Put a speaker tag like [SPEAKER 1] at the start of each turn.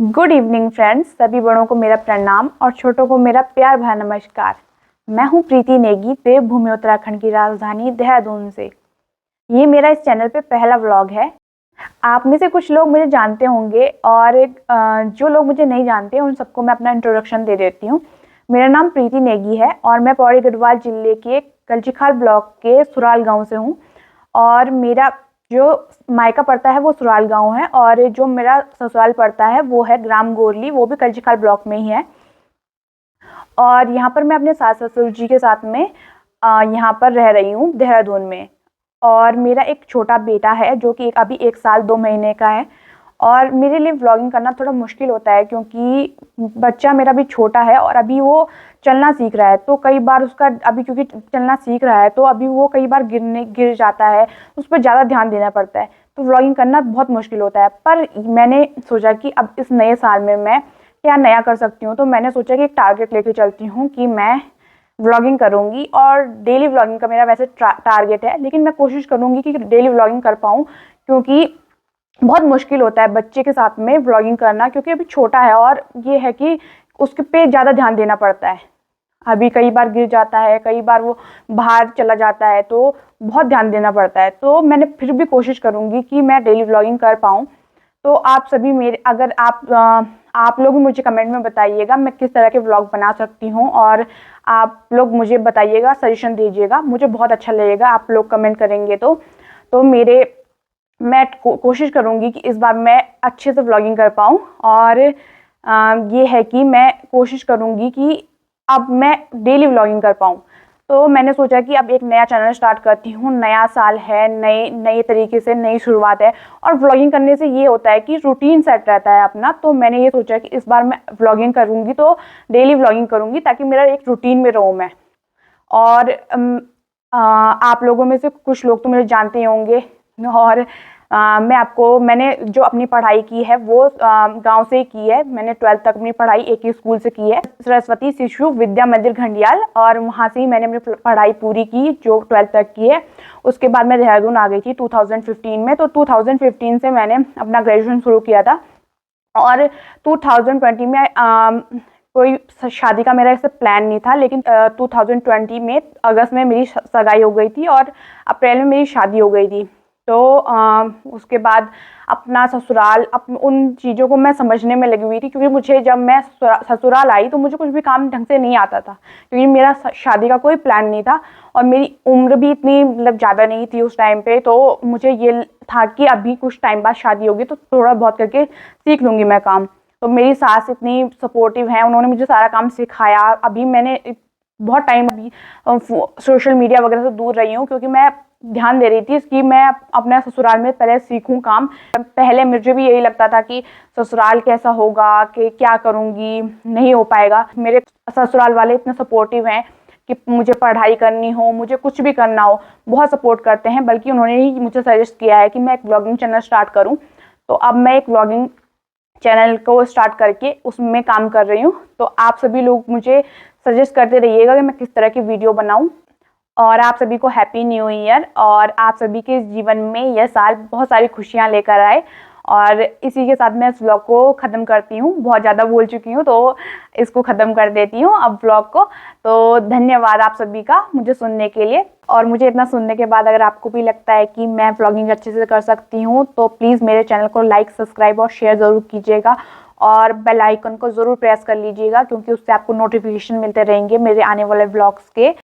[SPEAKER 1] Good evening friends, सभी बड़ों को मेरा प्रणाम और छोटों को मेरा प्यार भरा नमस्कार। मैं हूं प्रीति नेगी, देवभूमि उत्तराखंड की राजधानी देहरादून से। ये मेरा इस चैनल पे पहला व्लॉग है। आप में से कुछ लोग मुझे जानते होंगे और जो लोग मुझे नहीं जानते उन सबको मैं अपना इंट्रोडक्शन दे देती हूँ। मेरा नाम प्रीति नेगी है और मैं पौड़ी गढ़वाल जिले के कलचीखाल ब्लॉक के सुराल गाँव से हूँ। और मेरा जो मायका पड़ता है वो सुराल गांव है और जो मेरा ससुराल पड़ता है वो है ग्राम गोरली, वो भी कलचीखाल ब्लॉक में ही है। और यहाँ पर मैं अपने सास ससुर जी के साथ में यहाँ पर रह रही हूँ देहरादून में। और मेरा एक छोटा बेटा है जो कि अभी 1 साल 2 महीने का है। और मेरे लिए व्लॉगिंग करना थोड़ा मुश्किल होता है क्योंकि बच्चा मेरा भी छोटा है और अभी वो चलना सीख रहा है। तो कई बार उसका अभी क्योंकि चलना सीख रहा है तो अभी वो कई बार गिर जाता है, उस पर ज़्यादा ध्यान देना पड़ता है। तो व्लॉगिंग करना बहुत मुश्किल होता है। पर मैंने सोचा कि अब इस नए साल में मैं क्या नया कर सकती हूँ। तो मैंने सोचा कि एक टारगेट लेके चलती हूँ कि मैं व्लॉगिंग करूँगी। और डेली व्लॉगिंग का मेरा वैसे टारगेट है, लेकिन मैं कोशिश करूँगी कि डेली व्लॉगिंग कर पाऊँ क्योंकि बहुत मुश्किल होता है बच्चे के साथ में व्लॉगिंग करना, क्योंकि अभी छोटा है और ये है कि उसके पे ज़्यादा ध्यान देना पड़ता है। अभी कई बार गिर जाता है, कई बार वो बाहर चला जाता है, तो बहुत ध्यान देना पड़ता है। तो मैंने फिर भी कोशिश करूँगी कि मैं डेली व्लॉगिंग कर पाऊँ। तो आप सभी मेरे अगर आप लोग भी मुझे कमेंट में बताइएगा मैं किस तरह के व्लॉग बना सकती हूँ। और आप लोग मुझे बताइएगा, सजेशन दीजिएगा, मुझे बहुत अच्छा लगेगा आप लोग कमेंट करेंगे तो मैं कोशिश करूँगी कि इस बार मैं अच्छे से व्लॉगिंग कर पाऊँ। और ये है कि मैं कोशिश करूँगी कि अब मैं डेली व्लॉगिंग कर पाऊँ। तो मैंने सोचा कि अब एक नया चैनल स्टार्ट करती हूँ, नया साल है, नए तरीके से नई शुरुआत है। और व्लॉगिंग करने से ये होता है कि रूटीन सेट रहता है अपना। तो मैंने ये सोचा कि इस बार मैं व्लॉगिंग करूँगी तो डेली व्लॉगिंग करूँगी ताकि मेरा एक रूटीन में रहूँ मैं। और आप लोगों में से कुछ लोग तो मुझे जानते ही होंगे। और मैंने जो अपनी पढ़ाई की है वो गांव से ही की है। मैंने 12th तक अपनी पढ़ाई एक ही स्कूल से की है, सरस्वती शिशु विद्या मंदिर घंडियाल, और वहाँ से ही मैंने अपनी पढ़ाई पूरी की जो 12th तक की है। उसके बाद मैं देहरादून आ गई थी 2015 में। तो 2015 से मैंने अपना ग्रेजुएशन शुरू किया था। और 2020 में कोई शादी का मेरा ऐसे प्लान नहीं था, लेकिन 2020 में अगस्त में मेरी सगाई हो गई थी और अप्रैल में मेरी शादी हो गई थी। तो उसके बाद अपना ससुराल उन चीज़ों को मैं समझने में लगी हुई थी, क्योंकि मुझे जब मैं ससुराल आई तो मुझे कुछ भी काम ढंग से नहीं आता था, क्योंकि मेरा शादी का कोई प्लान नहीं था और मेरी उम्र भी इतनी मतलब ज़्यादा नहीं थी उस टाइम पे। तो मुझे ये था कि अभी कुछ टाइम बाद शादी होगी तो थोड़ा बहुत करके सीख लूँगी मैं काम। तो मेरी सास इतनी सपोर्टिव हैं, उन्होंने मुझे सारा काम सिखाया। अभी मैंने बहुत टाइम अभी सोशल मीडिया वगैरह से दूर रही हूँ, क्योंकि मैं ध्यान दे रही थी कि मैं अपने ससुराल में पहले सीखूं काम। पहले मुझे भी यही लगता था कि ससुराल कैसा होगा, कि क्या करूँगी, नहीं हो पाएगा। मेरे ससुराल वाले इतने सपोर्टिव हैं कि मुझे पढ़ाई करनी हो, मुझे कुछ भी करना हो, बहुत सपोर्ट करते हैं। बल्कि उन्होंने ही मुझे सजेस्ट किया है कि मैं एक व्लॉगिंग चैनल स्टार्ट करूँ। तो अब मैं एक व्लॉगिंग चैनल को स्टार्ट करके उसमें काम कर रही हूँ। तो आप सभी लोग मुझे सजेस्ट करते रहिएगा कि मैं किस तरह की वीडियो बनाऊँ। और आप सभी को हैप्पी न्यू ईयर, और आप सभी के जीवन में यह साल बहुत सारी खुशियाँ लेकर आए। और इसी के साथ मैं इस व्लॉग को ख़त्म करती हूँ। बहुत ज़्यादा बोल चुकी हूँ तो इसको ख़त्म कर देती हूँ अब व्लॉग को। तो धन्यवाद आप सभी का मुझे सुनने के लिए। और मुझे इतना सुनने के बाद अगर आपको भी लगता है कि मैं व्लॉगिंग अच्छे से कर सकती हूँ तो प्लीज़ मेरे चैनल को लाइक, सब्सक्राइब और शेयर ज़रूर कीजिएगा। और बेल आइकन को ज़रूर प्रेस कर लीजिएगा, क्योंकि उससे आपको नोटिफिकेशन मिलते रहेंगे मेरे आने वाले व्लॉग्स के।